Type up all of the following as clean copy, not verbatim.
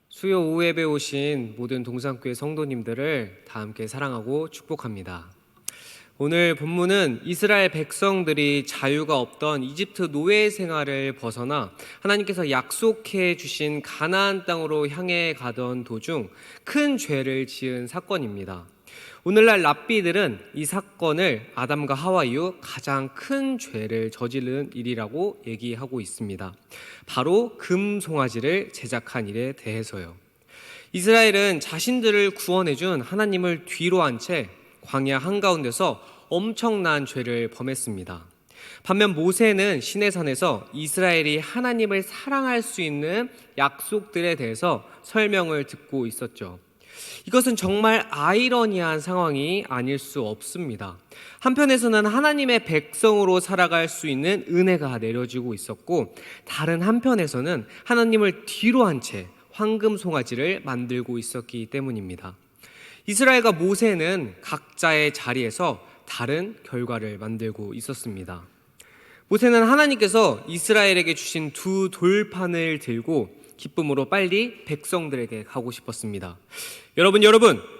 수요 오후 예배 오신 모든 동산교회 성도님들을 다 함께 사랑하고 축복합니다. 오늘 본문은 이스라엘 백성들이 자유가 없던 이집트 노예 생활을 벗어나 하나님께서 약속해 주신 가나안 땅으로 향해 가던 도중 큰 죄를 지은 사건입니다. 오늘날 랍비들은 이 사건을 아담과 하와 이후 가장 큰 죄를 저지른 일이라고 얘기하고 있습니다. 바로 금송아지를 제작한 일에 대해서요. 이스라엘은 자신들을 구원해준 하나님을 뒤로 한 채 광야 한가운데서 엄청난 죄를 범했습니다. 반면 모세는 시내산에서 이스라엘이 하나님을 사랑할 수 있는 약속들에 대해서 설명을 듣고 있었죠. 이것은 정말 아이러니한 상황이 아닐 수 없습니다. 한편에서는 하나님의 백성으로 살아갈 수 있는 은혜가 내려지고 있었고, 다른 한편에서는 하나님을 뒤로 한 채 황금 송아지를 만들고 있었기 때문입니다. 이스라엘과 모세는 각자의 자리에서 다른 결과를 만들고 있었습니다. 모세는 하나님께서 이스라엘에게 주신 두 돌판을 들고 기쁨으로 빨리 백성들에게 가고 싶었습니다. 여러분,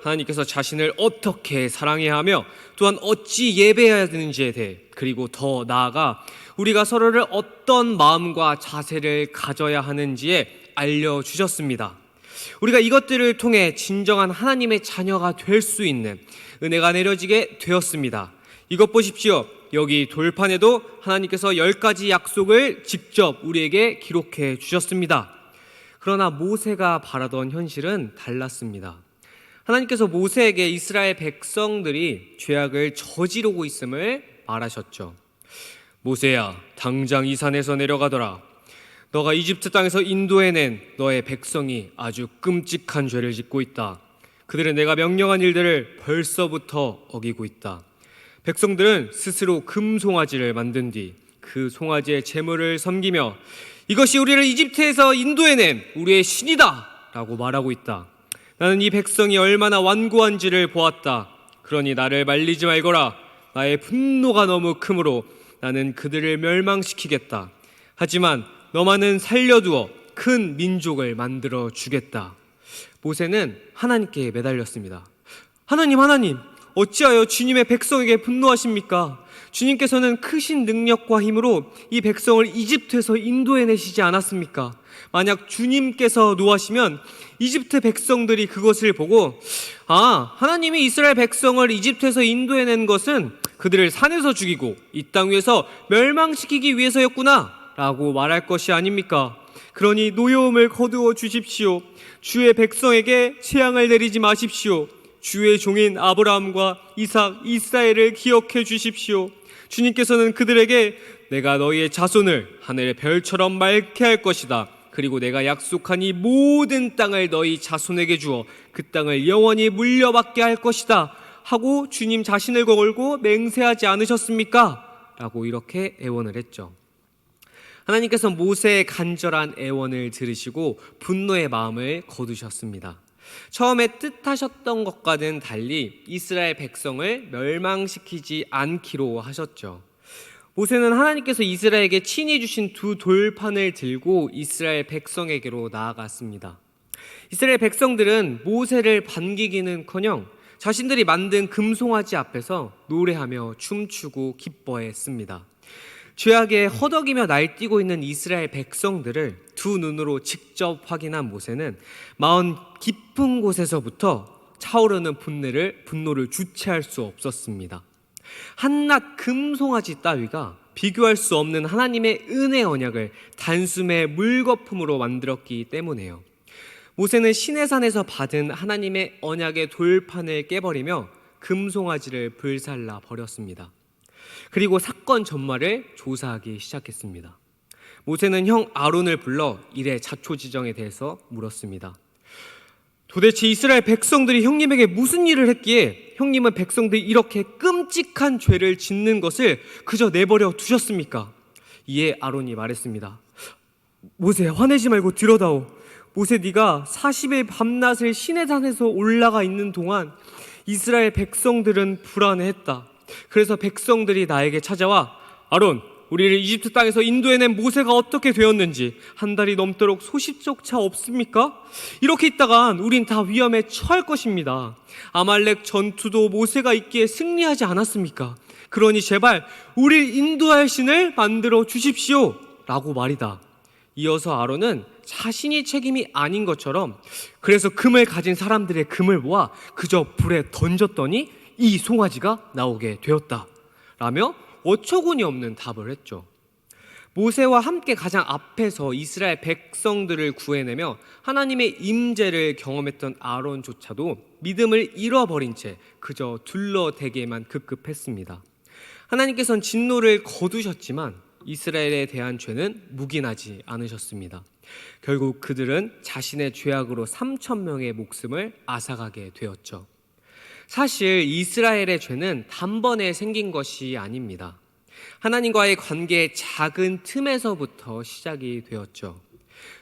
하나님께서 자신을 어떻게 사랑해야 하며 또한 어찌 예배해야 되는지에 대해, 그리고 더 나아가 우리가 서로를 어떤 마음과 자세를 가져야 하는지에 알려주셨습니다. 우리가 이것들을 통해 진정한 하나님의 자녀가 될 수 있는 은혜가 내려지게 되었습니다. 이것 보십시오. 여기 돌판에도 하나님께서 10가지 약속을 직접 우리에게 기록해 주셨습니다. 그러나 모세가 바라던 현실은 달랐습니다. 하나님께서 모세에게 이스라엘 백성들이 죄악을 저지르고 있음을 말하셨죠. 모세야, 당장 이 산에서 내려가더라. 너가 이집트 땅에서 인도해낸 너의 백성이 아주 끔찍한 죄를 짓고 있다. 그들은 내가 명령한 일들을 벌써부터 어기고 있다. 백성들은 스스로 금송아지를 만든 뒤 그 송아지의 제물을 섬기며 이것이 우리를 이집트에서 인도해낸 우리의 신이다 라고 말하고 있다. 나는 이 백성이 얼마나 완고한지를 보았다. 그러니 나를 말리지 말거라. 나의 분노가 너무 크므로 나는 그들을 멸망시키겠다. 하지만 너만은 살려두어 큰 민족을 만들어 주겠다. 모세는 하나님께 매달렸습니다. 하나님, 어찌하여 주님의 백성에게 분노하십니까? 주님께서는 크신 능력과 힘으로 이 백성을 이집트에서 인도해내시지 않았습니까? 만약 주님께서 노하시면 이집트 백성들이 그것을 보고, 하나님이 이스라엘 백성을 이집트에서 인도해낸 것은 그들을 산에서 죽이고 이 땅 위에서 멸망시키기 위해서였구나 라고 말할 것이 아닙니까? 그러니 노여움을 거두어 주십시오. 주의 백성에게 재앙을 내리지 마십시오. 주의 종인 아브라함과 이삭, 이스라엘을 기억해 주십시오. 주님께서는 그들에게 내가 너희의 자손을 하늘의 별처럼 맑게 할 것이다. 그리고 내가 약속한 이 모든 땅을 너희 자손에게 주어 그 땅을 영원히 물려받게 할 것이다 하고 주님 자신을 걸고 맹세하지 않으셨습니까? 라고 이렇게 애원을 했죠. 하나님께서 모세의 간절한 애원을 들으시고 분노의 마음을 거두셨습니다. 처음에 뜻하셨던 것과는 달리 이스라엘 백성을 멸망시키지 않기로 하셨죠. 모세는 하나님께서 이스라엘에게 친히 주신 두 돌판을 들고 이스라엘 백성에게로 나아갔습니다. 이스라엘 백성들은 모세를 반기기는커녕 자신들이 만든 금송아지 앞에서 노래하며 춤추고 기뻐했습니다. 죄악에 허덕이며 날뛰고 있는 이스라엘 백성들을 두 눈으로 직접 확인한 모세는 마음 깊은 곳에서부터 차오르는 분노를 주체할 수 없었습니다. 한낱 금송아지 따위가 비교할 수 없는 하나님의 은혜 언약을 단숨에 물거품으로 만들었기 때문에요. 모세는 시내산에서 받은 하나님의 언약의 돌판을 깨버리며 금송아지를 불살라 버렸습니다. 그리고 사건 전말을 조사하기 시작했습니다. 모세는 형 아론을 불러 일의 자초지정에 대해서 물었습니다. 도대체 이스라엘 백성들이 형님에게 무슨 일을 했기에 형님은 백성들이 이렇게 끔찍한 죄를 짓는 것을 그저 내버려 두셨습니까? 이에 아론이 말했습니다. 모세, 화내지 말고 들어다오. 모세, 네가 40일 밤낮을 시내산에서 올라가 있는 동안 이스라엘 백성들은 불안해했다. 그래서 백성들이 나에게 찾아와 아론, 우리를 이집트 땅에서 인도해낸 모세가 어떻게 되었는지 한 달이 넘도록 소식조차 없습니까? 이렇게 있다간 우린 다 위험에 처할 것입니다. 아말렉 전투도 모세가 있기에 승리하지 않았습니까? 그러니 제발 우리를 인도할 신을 만들어 주십시오 라고 말이다. 이어서 아론은 자신이 책임이 아닌 것처럼 그래서 금을 가진 사람들의 금을 모아 그저 불에 던졌더니 이 송아지가 나오게 되었다 라며 어처구니 없는 답을 했죠. 모세와 함께 가장 앞에서 이스라엘 백성들을 구해내며 하나님의 임재를 경험했던 아론조차도 믿음을 잃어버린 채 그저 둘러대기에만 급급했습니다. 하나님께서는 진노를 거두셨지만 이스라엘에 대한 죄는 묵인하지 않으셨습니다. 결국 그들은 자신의 죄악으로 3천 명의 목숨을 앗아가게 되었죠. 사실 이스라엘의 죄는 단번에 생긴 것이 아닙니다. 하나님과의 관계의 작은 틈에서부터 시작이 되었죠.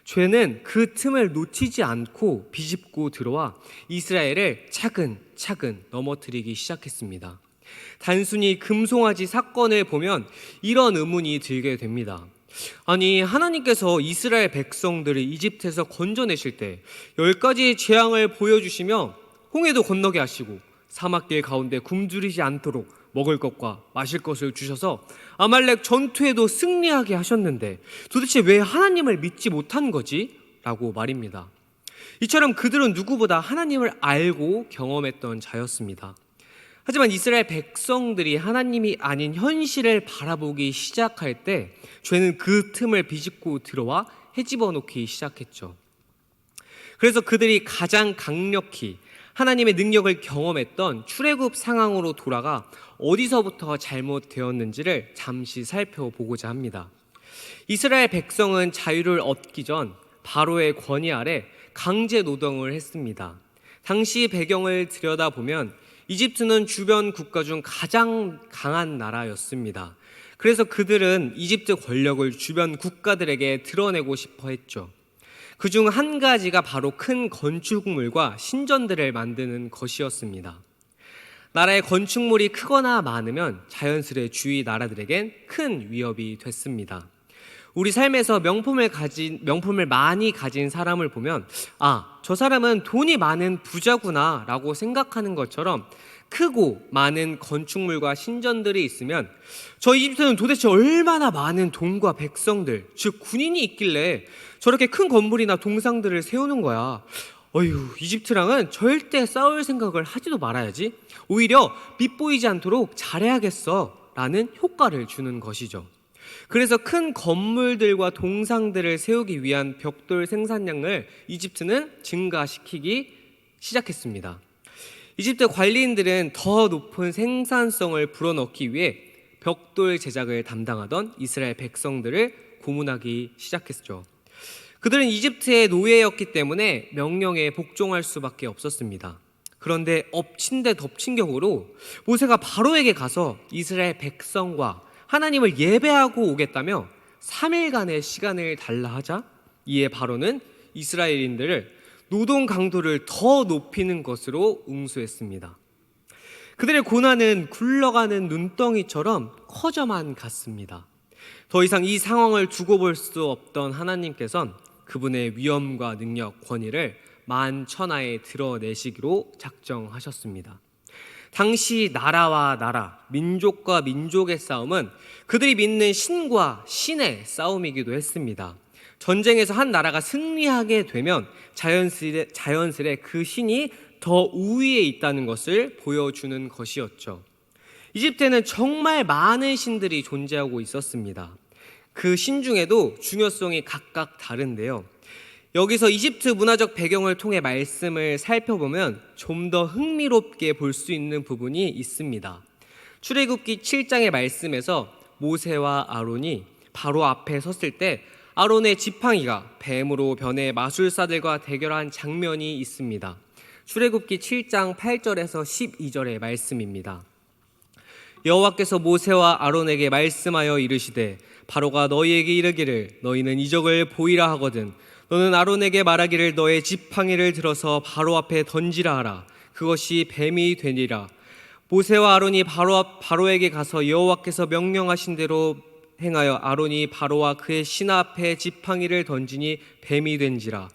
죄는 그 틈을 놓치지 않고 비집고 들어와 이스라엘을 차근차근 넘어뜨리기 시작했습니다. 단순히 금송아지 사건을 보면 이런 의문이 들게 됩니다. 아니, 하나님께서 이스라엘 백성들을 이집트에서 건져내실 때 10가지의 재앙을 보여주시며 홍해도 건너게 하시고 사막길 가운데 굶주리지 않도록 먹을 것과 마실 것을 주셔서 아말렉 전투에도 승리하게 하셨는데 도대체 왜 하나님을 믿지 못한 거지? 라고 말입니다. 이처럼 그들은 누구보다 하나님을 알고 경험했던 자였습니다. 하지만 이스라엘 백성들이 하나님이 아닌 현실을 바라보기 시작할 때 죄는 그 틈을 비집고 들어와 헤집어 놓기 시작했죠. 그래서 그들이 가장 강력히 하나님의 능력을 경험했던 출애굽 상황으로 돌아가 어디서부터 잘못되었는지를 잠시 살펴보고자 합니다. 이스라엘 백성은 자유를 얻기 전 바로의 권위 아래 강제 노동을 했습니다. 당시 배경을 들여다보면 이집트는 주변 국가 중 가장 강한 나라였습니다. 그래서 그들은 이집트 권력을 주변 국가들에게 드러내고 싶어 했죠. 그중 한 가지가 바로 큰 건축물과 신전들을 만드는 것이었습니다. 나라의 건축물이 크거나 많으면 자연스레 주위 나라들에겐 큰 위협이 됐습니다. 우리 삶에서 명품을 많이 가진 사람을 보면 저 사람은 돈이 많은 부자구나 라고 생각하는 것처럼 크고 많은 건축물과 신전들이 있으면 저 이집트는 도대체 얼마나 많은 돈과 백성들, 즉 군인이 있길래 저렇게 큰 건물이나 동상들을 세우는 거야. 이집트랑은 절대 싸울 생각을 하지도 말아야지. 오히려 밉보이지 않도록 잘해야겠어 라는 효과를 주는 것이죠. 그래서 큰 건물들과 동상들을 세우기 위한 벽돌 생산량을 이집트는 증가시키기 시작했습니다. 이집트 관리인들은 더 높은 생산성을 불어넣기 위해 벽돌 제작을 담당하던 이스라엘 백성들을 고문하기 시작했죠. 그들은 이집트의 노예였기 때문에 명령에 복종할 수밖에 없었습니다. 그런데 엎친 데 덮친 격으로 모세가 바로에게 가서 이스라엘 백성과 하나님을 예배하고 오겠다며 3일간의 시간을 달라 하자 이에 바로는 이스라엘인들을 노동 강도를 더 높이는 것으로 응수했습니다. 그들의 고난은 굴러가는 눈덩이처럼 커져만 갔습니다. 더 이상 이 상황을 두고 볼 수 없던 하나님께서는 그분의 위엄과 능력, 권위를 만천하에 드러내시기로 작정하셨습니다. 당시 나라와 나라, 민족과 민족의 싸움은 그들이 믿는 신과 신의 싸움이기도 했습니다. 전쟁에서 한 나라가 승리하게 되면 자연스레 그 신이 더 우위에 있다는 것을 보여주는 것이었죠. 이집트에는 정말 많은 신들이 존재하고 있었습니다. 그 신 중에도 중요성이 각각 다른데요. 여기서 이집트 문화적 배경을 통해 말씀을 살펴보면 좀 더 흥미롭게 볼 수 있는 부분이 있습니다. 출애굽기 7장의 말씀에서 모세와 아론이 바로 앞에 섰을 때 아론의 지팡이가 뱀으로 변해 마술사들과 대결한 장면이 있습니다. 출애굽기 7장 8절에서 12절의 말씀입니다. 여호와께서 모세와 아론에게 말씀하여 이르시되 바로가 너희에게 이르기를 너희는 이적을 보이라 하거든 너는 아론에게 말하기를 너의 지팡이를 들어서 바로 앞에 던지라 하라. 그것이 뱀이 되니라. 모세와 아론이 바로에게 가서 여호와께서 명령하신 대로 행하여 아론이 바로와 그의 신 앞에 지팡이를 던지니 뱀이 된지라.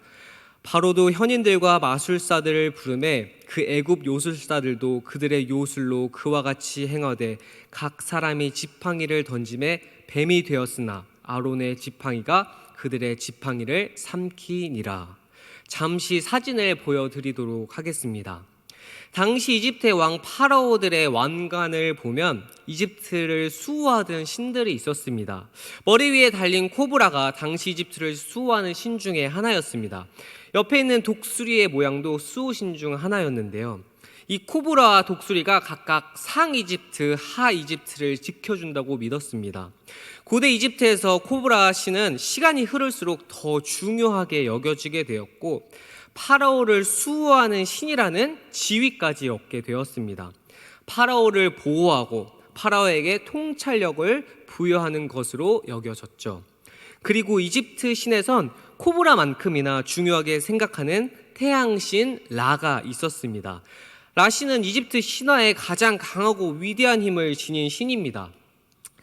바로도 현인들과 마술사들을 부르매 그 애굽 요술사들도 그들의 요술로 그와 같이 행하되 각 사람이 지팡이를 던짐에 뱀이 되었으나 아론의 지팡이가 그들의 지팡이를 삼키니라. 잠시 사진을 보여드리도록 하겠습니다. 당시 이집트의 왕 파라오들의 왕관을 보면 이집트를 수호하던 신들이 있었습니다. 머리 위에 달린 코브라가 당시 이집트를 수호하는 신 중에 하나였습니다. 옆에 있는 독수리의 모양도 수호신 중 하나였는데요. 이 코브라와 독수리가 각각 상 이집트, 하 이집트를 지켜준다고 믿었습니다. 고대 이집트에서 코브라 신은 시간이 흐를수록 더 중요하게 여겨지게 되었고 파라오를 수호하는 신이라는 지위까지 얻게 되었습니다. 파라오를 보호하고 파라오에게 통찰력을 부여하는 것으로 여겨졌죠. 그리고 이집트 신에선 코브라만큼이나 중요하게 생각하는 태양신 라가 있었습니다. 라신은 이집트 신화의 가장 강하고 위대한 힘을 지닌 신입니다.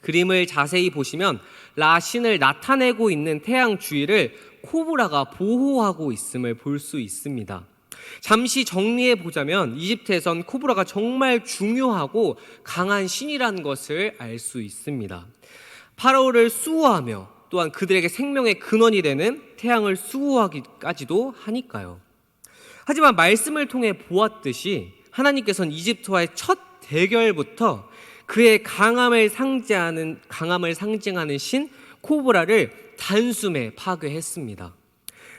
그림을 자세히 보시면 라신을 나타내고 있는 태양 주위를 코브라가 보호하고 있음을 볼 수 있습니다. 잠시 정리해 보자면 이집트에선 코브라가 정말 중요하고 강한 신이라는 것을 알 수 있습니다. 파라오를 수호하며 또한 그들에게 생명의 근원이 되는 태양을 수호하기까지도 하니까요. 하지만 말씀을 통해 보았듯이 하나님께서는 이집트와의 첫 대결부터 그의 강함을 상징하는 신 코브라를 단숨에 파괴했습니다.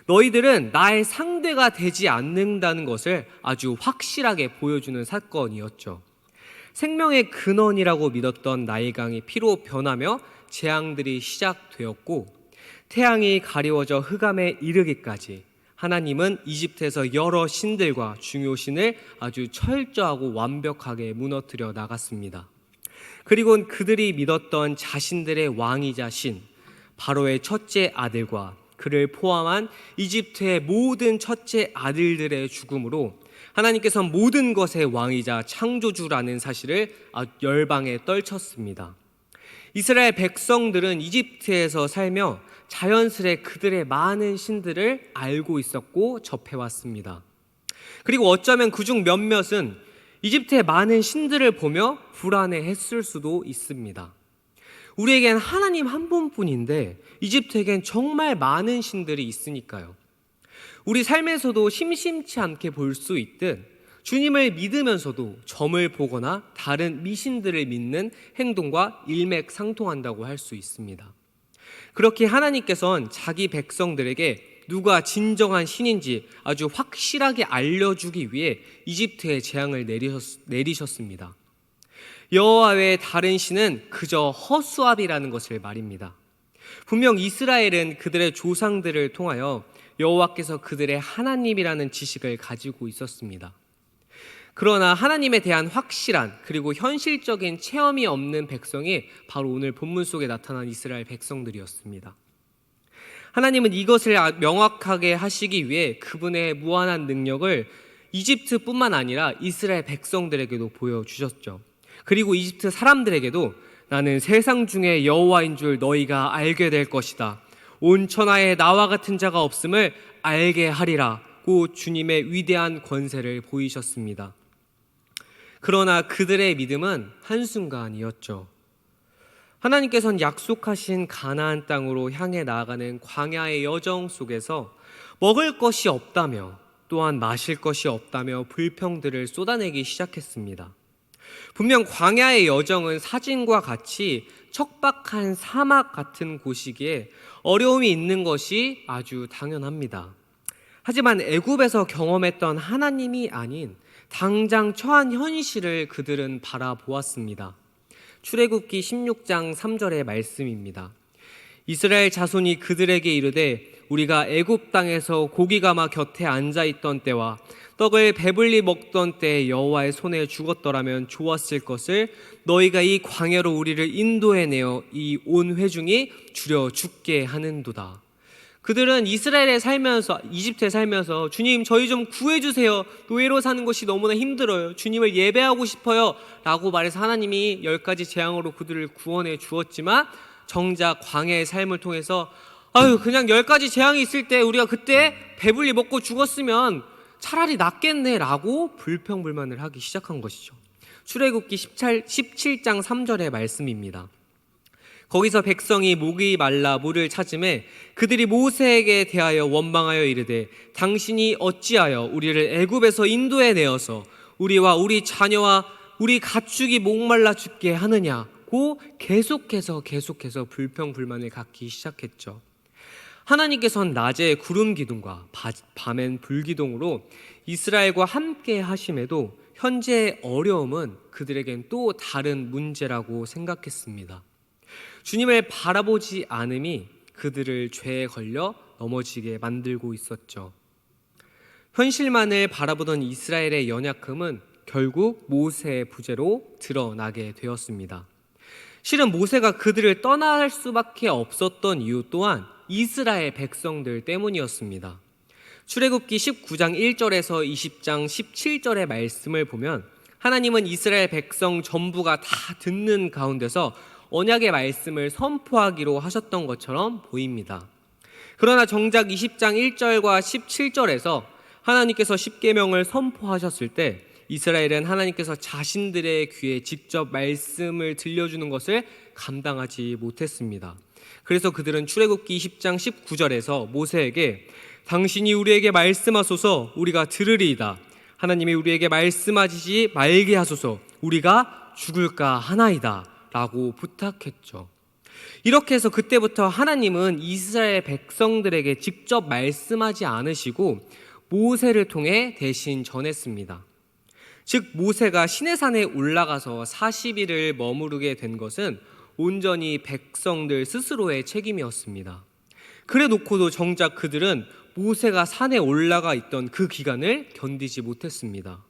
너희들은 나의 상대가 되지 않는다는 것을 아주 확실하게 보여주는 사건이었죠. 생명의 근원이라고 믿었던 나일강이 피로 변하며 재앙들이 시작되었고 태양이 가리워져 흑암에 이르기까지 하나님은 이집트에서 여러 신들과 중요신을 아주 철저하고 완벽하게 무너뜨려 나갔습니다. 그리고 그들이 믿었던 자신들의 왕이자 신 바로의 첫째 아들과 그를 포함한 이집트의 모든 첫째 아들들의 죽음으로 하나님께서 모든 것의 왕이자 창조주라는 사실을 열방에 떨쳤습니다. 이스라엘 백성들은 이집트에서 살며 자연스레 그들의 많은 신들을 알고 있었고 접해왔습니다. 그리고 어쩌면 그중 몇몇은 이집트의 많은 신들을 보며 불안해했을 수도 있습니다. 우리에겐 하나님 한 분뿐인데 이집트에겐 정말 많은 신들이 있으니까요. 우리 삶에서도 심심치 않게 볼 수 있듯 주님을 믿으면서도 점을 보거나 다른 미신들을 믿는 행동과 일맥상통한다고 할 수 있습니다. 그렇게 하나님께서는 자기 백성들에게 누가 진정한 신인지 아주 확실하게 알려주기 위해 이집트에 재앙을 내리셨습니다. 여호와 외에 다른 신은 그저 허수아비라는 것을 말입니다. 분명 이스라엘은 그들의 조상들을 통하여 여호와께서 그들의 하나님이라는 지식을 가지고 있었습니다. 그러나 하나님에 대한 확실한 그리고 현실적인 체험이 없는 백성이 바로 오늘 본문 속에 나타난 이스라엘 백성들이었습니다. 하나님은 이것을 명확하게 하시기 위해 그분의 무한한 능력을 이집트뿐만 아니라 이스라엘 백성들에게도 보여주셨죠. 그리고 이집트 사람들에게도 나는 세상 중에 여호와인 줄 너희가 알게 될 것이다. 온 천하에 나와 같은 자가 없음을 알게 하리라고 주님의 위대한 권세를 보이셨습니다. 그러나 그들의 믿음은 한순간이었죠. 하나님께서는 약속하신 가나안 땅으로 향해 나아가는 광야의 여정 속에서 먹을 것이 없다며 또한 마실 것이 없다며 불평들을 쏟아내기 시작했습니다. 분명 광야의 여정은 사진과 같이 척박한 사막 같은 곳이기에 어려움이 있는 것이 아주 당연합니다. 하지만 애굽에서 경험했던 하나님이 아닌 당장 처한 현실을 그들은 바라보았습니다. 출애굽기 16장 3절의 말씀입니다. 이스라엘 자손이 그들에게 이르되 우리가 애굽 땅에서 고기가 막 곁에 앉아 있던 때와 떡을 배불리 먹던 때에 여호와의 손에 죽었더라면 좋았을 것을 너희가 이 광야로 우리를 인도해내어 이 온 회중이 줄여 죽게 하는도다. 그들은 이스라엘에 살면서 이집트에 살면서 주님 저희 좀 구해주세요. 노예로 사는 것이 너무나 힘들어요. 주님을 예배하고 싶어요 라고 말해서 하나님이 10가지 재앙으로 그들을 구원해 주었지만 정작 광야의 삶을 통해서 그냥 10가지 재앙이 있을 때 우리가 그때 배불리 먹고 죽었으면 차라리 낫겠네 라고 불평불만을 하기 시작한 것이죠. 출애굽기 17장 3절의 말씀입니다. 거기서 백성이 목이 말라 물을 찾음에 그들이 모세에게 대하여 원망하여 이르되 당신이 어찌하여 우리를 애굽에서 인도해 내어서 우리와 우리 자녀와 우리 가축이 목말라 죽게 하느냐고 계속해서 불평불만을 갖기 시작했죠. 하나님께서는 낮에 구름 기둥과 밤엔 불 기둥으로 이스라엘과 함께 하심에도 현재의 어려움은 그들에겐 또 다른 문제라고 생각했습니다. 주님을 바라보지 않음이 그들을 죄에 걸려 넘어지게 만들고 있었죠. 현실만을 바라보던 이스라엘의 연약함은 결국 모세의 부재로 드러나게 되었습니다. 실은 모세가 그들을 떠날 수밖에 없었던 이유 또한 이스라엘 백성들 때문이었습니다. 출애굽기 19장 1절에서 20장 17절의 말씀을 보면 하나님은 이스라엘 백성 전부가 다 듣는 가운데서 언약의 말씀을 선포하기로 하셨던 것처럼 보입니다. 그러나 정작 20장 1절과 17절에서 하나님께서 십계명을 선포하셨을 때 이스라엘은 하나님께서 자신들의 귀에 직접 말씀을 들려주는 것을 감당하지 못했습니다. 그래서 그들은 출애굽기 20장 19절에서 모세에게 당신이 우리에게 말씀하소서 우리가 들으리이다. 하나님이 우리에게 말씀하시지 말게 하소서 우리가 죽을까 하나이다 라고 부탁했죠. 이렇게 해서 그때부터 하나님은 이스라엘 백성들에게 직접 말씀하지 않으시고 모세를 통해 대신 전했습니다. 즉 모세가 시내산에 올라가서 40일을 머무르게 된 것은 온전히 백성들 스스로의 책임이었습니다. 그래 놓고도 정작 그들은 모세가 산에 올라가 있던 그 기간을 견디지 못했습니다.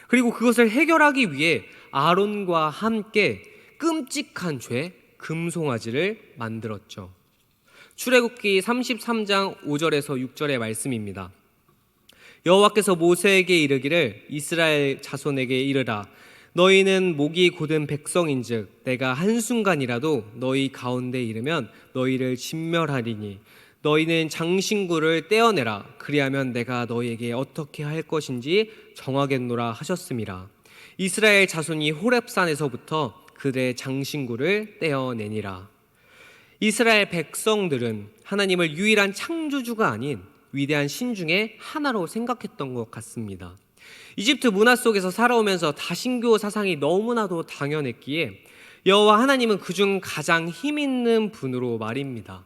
그리고 그것을 해결하기 위해 아론과 함께 끔찍한 죄, 금송아지를 만들었죠. 출애굽기 33장 5절에서 6절의 말씀입니다. 여호와께서 모세에게 이르기를 이스라엘 자손에게 이르라 너희는 목이 곧은 백성인즉 내가 한순간이라도 너희 가운데 이르면 너희를 진멸하리니 너희는 장신구를 떼어내라 그리하면 내가 너희에게 어떻게 할 것인지 정하겠노라 하셨음이라. 이스라엘 자손이 호렙산에서부터 그들의 장신구를 떼어내니라. 이스라엘 백성들은 하나님을 유일한 창조주가 아닌 위대한 신 중에 하나로 생각했던 것 같습니다. 이집트 문화 속에서 살아오면서 다신교 사상이 너무나도 당연했기에 여호와 하나님은 그중 가장 힘 있는 분으로 말입니다.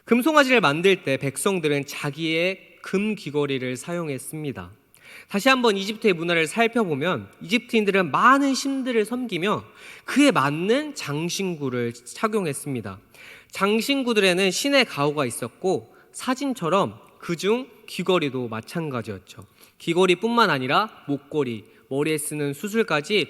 금송아지를 만들 때 백성들은 자기의 금 귀걸이를 사용했습니다. 다시 한번 이집트의 문화를 살펴보면 이집트인들은 많은 신들을 섬기며 그에 맞는 장신구를 착용했습니다. 장신구들에는 신의 가호가 있었고 사진처럼 그중 귀걸이도 마찬가지였죠. 귀걸이뿐만 아니라 목걸이, 머리에 쓰는 수술까지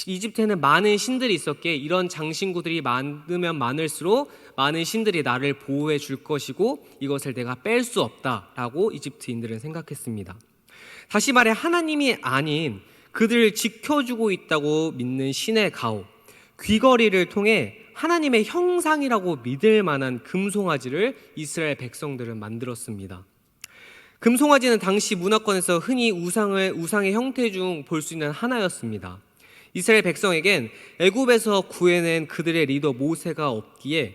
이집트에는 많은 신들이 있었기에 이런 장신구들이 많으면 많을수록 많은 신들이 나를 보호해 줄 것이고 이것을 내가 뺄 수 없다라고 이집트인들은 생각했습니다. 다시 말해 하나님이 아닌 그들을 지켜주고 있다고 믿는 신의 가호, 귀걸이를 통해 하나님의 형상이라고 믿을 만한 금송아지를 이스라엘 백성들은 만들었습니다. 금송아지는 당시 문화권에서 흔히 우상의 형태 중 볼 수 있는 하나였습니다. 이스라엘 백성에겐 애굽에서 구해낸 그들의 리더 모세가 없기에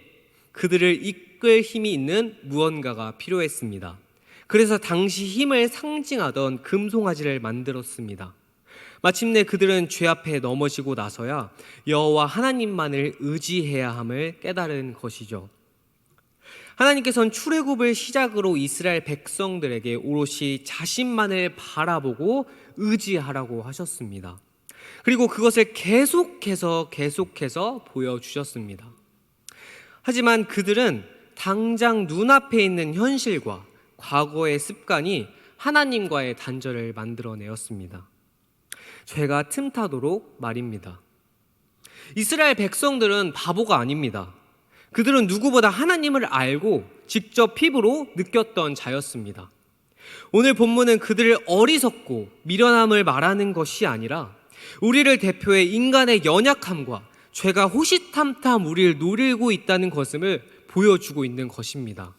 그들을 이끌 힘이 있는 무언가가 필요했습니다. 그래서 당시 힘을 상징하던 금송아지를 만들었습니다. 마침내 그들은 죄 앞에 넘어지고 나서야 여호와 하나님만을 의지해야 함을 깨달은 것이죠. 하나님께서는 출애굽을 시작으로 이스라엘 백성들에게 오롯이 자신만을 바라보고 의지하라고 하셨습니다. 그리고 그것을 계속해서 보여주셨습니다. 하지만 그들은 당장 눈앞에 있는 현실과 과거의 습관이 하나님과의 단절을 만들어내었습니다. 죄가 틈타도록 말입니다. 이스라엘 백성들은 바보가 아닙니다. 그들은 누구보다 하나님을 알고 직접 피부로 느꼈던 자였습니다. 오늘 본문은 그들을 어리석고 미련함을 말하는 것이 아니라 우리를 대표해 인간의 연약함과 죄가 호시탐탐 우리를 노리고 있다는 것을 보여주고 있는 것입니다.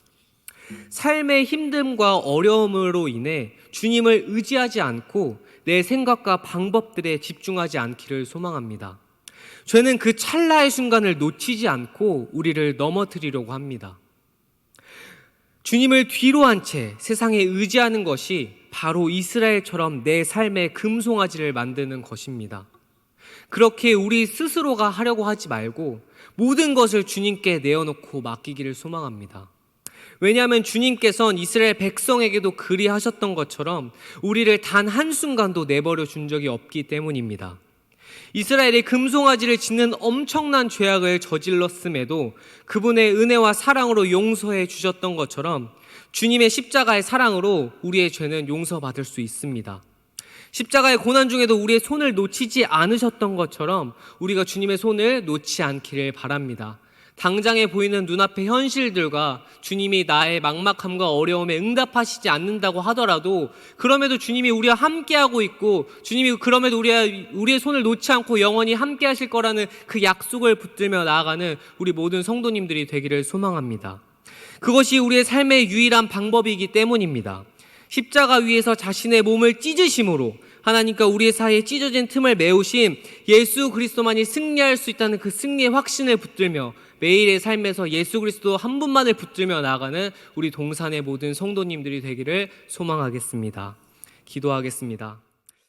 삶의 힘듦과 어려움으로 인해 주님을 의지하지 않고 내 생각과 방법들에 집중하지 않기를 소망합니다. 죄는 그 찰나의 순간을 놓치지 않고 우리를 넘어뜨리려고 합니다. 주님을 뒤로 한 채 세상에 의지하는 것이 바로 이스라엘처럼 내 삶의 금송아지를 만드는 것입니다. 그렇게 우리 스스로가 하려고 하지 말고 모든 것을 주님께 내어놓고 맡기기를 소망합니다. 왜냐하면 주님께서는 이스라엘 백성에게도 그리하셨던 것처럼 우리를 단 한순간도 내버려 준 적이 없기 때문입니다. 이스라엘이 금송아지를 짓는 엄청난 죄악을 저질렀음에도 그분의 은혜와 사랑으로 용서해 주셨던 것처럼 주님의 십자가의 사랑으로 우리의 죄는 용서받을 수 있습니다. 십자가의 고난 중에도 우리의 손을 놓치지 않으셨던 것처럼 우리가 주님의 손을 놓지 않기를 바랍니다. 당장에 보이는 눈앞의 현실들과 주님이 나의 막막함과 어려움에 응답하시지 않는다고 하더라도 그럼에도 주님이 우리와 함께하고 있고 주님이 그럼에도 우리의 손을 놓지 않고 영원히 함께하실 거라는 그 약속을 붙들며 나아가는 우리 모든 성도님들이 되기를 소망합니다. 그것이 우리의 삶의 유일한 방법이기 때문입니다. 십자가 위에서 자신의 몸을 찢으심으로 하나님과 우리의 사이에 찢어진 틈을 메우신 예수 그리스도만이 승리할 수 있다는 그 승리의 확신을 붙들며 매일의 삶에서 예수 그리스도 한 분만을 붙들며 나아가는 우리 동산의 모든 성도님들이 되기를 소망하겠습니다. 기도하겠습니다.